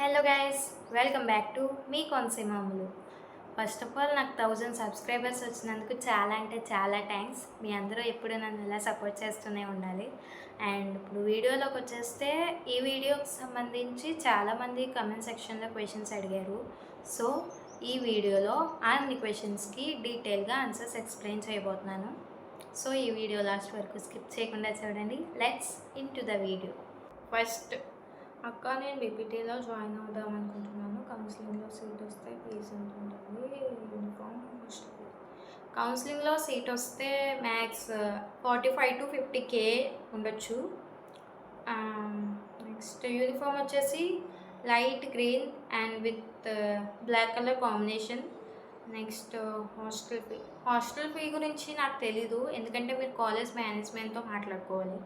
Hello guys, welcome back to మీ కోనసీమాములు. First of all నాకు 1000 సబ్స్క్రైబర్స్ వచ్చినందుకు చాలా అంటే చాలా థ్యాంక్స్. మీ అందరూ ఎప్పుడు నన్ను ఇలా సపోర్ట్ చేస్తూనే ఉండాలి. అండ్ ఇప్పుడు వీడియోలోకి వచ్చేస్తే ఈ వీడియోకి సంబంధించి చాలామంది కమెంట్ సెక్షన్లో క్వశ్చన్స్ అడిగారు. సో ఈ వీడియోలో అన్ని క్వశ్చన్స్కి డీటెయిల్గా ఆన్సర్స్ ఎక్స్ప్లెయిన్ చేయబోతున్నాను. సో ఈ వీడియో లాస్ట్ వరకు స్కిప్ చేయకుండా చూడండి. Let's in to the video. First, అక్క నేను బీపీటీలో జాయిన్ అవుదాం అనుకుంటున్నాను. కౌన్సిలింగ్లో సీట్ వస్తే ఫీజు ఎంత ఉంటుంది? యూనిఫామ్ కౌన్సిలింగ్లో సీట్ వస్తే మ్యాక్స్ 45 to 50K ఉండొచ్చు. నెక్స్ట్ యూనిఫామ్ వచ్చేసి light green and with black colour combination. Next hostel fee గురించి నాకు తెలీదు, ఎందుకంటే మీరు కాలేజ్ మేనేజ్మెంట్తో మాట్లాడుకోవాలి.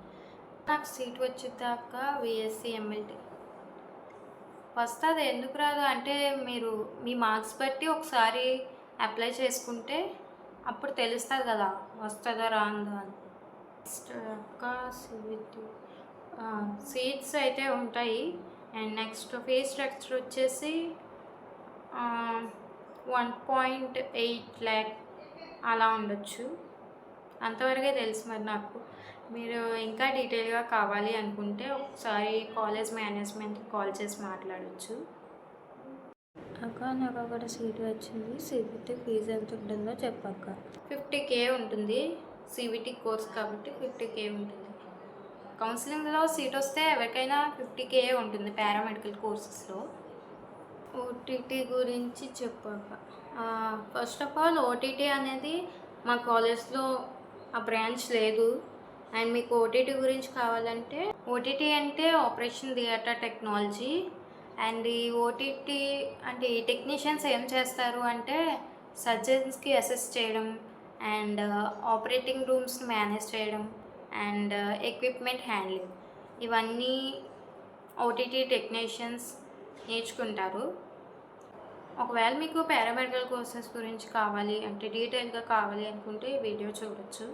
నాకు సీట్ వచ్చేదాకా విఎస్సి ఎంఎల్టీ వస్తుంది. ఎందుకు రాదు అంటే మీరు మీ మార్క్స్ బట్టి ఒకసారి అప్లై చేసుకుంటే అప్పుడు తెలుస్తుంది కదా వస్తుందా రాందా అని. నెక్స్ట్ సివిటీ సీట్స్ అయితే ఉంటాయి. అండ్ నెక్స్ట్ ఫీజ్ స్ట్రక్చర్ వచ్చేసి 1.8 lakh అలా ఉండొచ్చు. అంతవరకే తెలుసు. మరి నాకు మీరు ఇంకా డీటెయిల్గా కావాలి అనుకుంటే ఒకసారి కాలేజ్ మేనేజ్మెంట్కి కాల్ చేసి మాట్లాడచ్చు. అక్క నాకు అక్కడ సీట్ వచ్చింది, సిబిటి ఫీజు ఎంత ఉంటుందో చెప్పక్క. 50K ఉంటుంది. సిబిటి కోర్స్ కాబట్టి 50K ఉంటుంది. కౌన్సిలింగ్లో సీట్ వస్తే ఎవరికైనా 50K ఉంటుంది పారామెడికల్ కోర్సెస్లో. ఓటీటీ గురించి చెప్పాక ఫస్ట్ ఆఫ్ ఆల్ ఓటీటీ అనేది మా కాలేజ్లో ఆ బ్రాంచ్ లేదు. అండ్ మీకు ఓటీటీ గురించి కావాలంటే ఓటీటీ అంటే ఆపరేషన్ థియేటర్ టెక్నాలజీ. అండ్ ఈ ఓటీటీ అంటే ఈ టెక్నీషియన్స్ ఏం చేస్తారు అంటే సర్జన్స్కి అసిస్ట్ చేయడం అండ్ ఆపరేటింగ్ రూమ్స్ని మేనేజ్ చేయడం అండ్ ఎక్విప్మెంట్ హ్యాండ్లింగ్, ఇవన్నీ ఓటీటీ టెక్నీషియన్స్ నేర్చుకుంటారు. ఒకవేళ మీకు పారామెడికల్ కోర్సెస్ గురించి కావాలి అంటే డీటెయిల్గా కావాలి అనుకుంటే ఈ వీడియో చూడొచ్చు.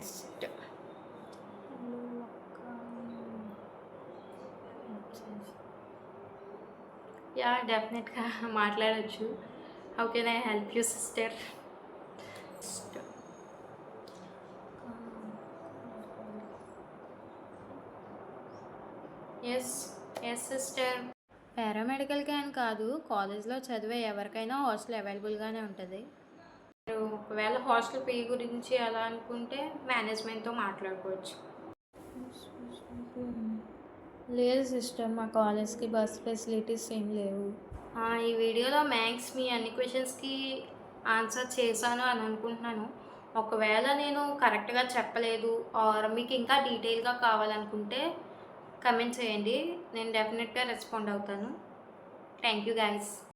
యా, డెఫినెట్గా మాట్లాడచ్చు. How can I help you sister? Yes sister. పారామెడికల్కి అని కాదు, కాలేజ్లో చదివే ఎవరికైనా హాస్టల్ అవైలబుల్గానే ఉంటుంది. మీరు ఒకవేళ హాస్టల్ ఫీ గురించి అలా అనుకుంటే మేనేజ్మెంట్తో మాట్లాడుకోవచ్చు. లేదు సిస్టర్, మా కాలేజ్కి బస్ ఫెసిలిటీస్ ఏం లేవు. ఈ వీడియోలో మ్యాథ్స్ మీ అన్ని క్వశ్చన్స్కి ఆన్సర్ చేశాను అని అనుకుంటున్నాను. ఒకవేళ నేను కరెక్ట్గా చెప్పలేదు ఆర్ మీకు ఇంకా డీటెయిల్గా కావాలనుకుంటే కమెంట్ చేయండి, నేను డెఫినెట్గా రెస్పాండ్ అవుతాను. Thank you guys.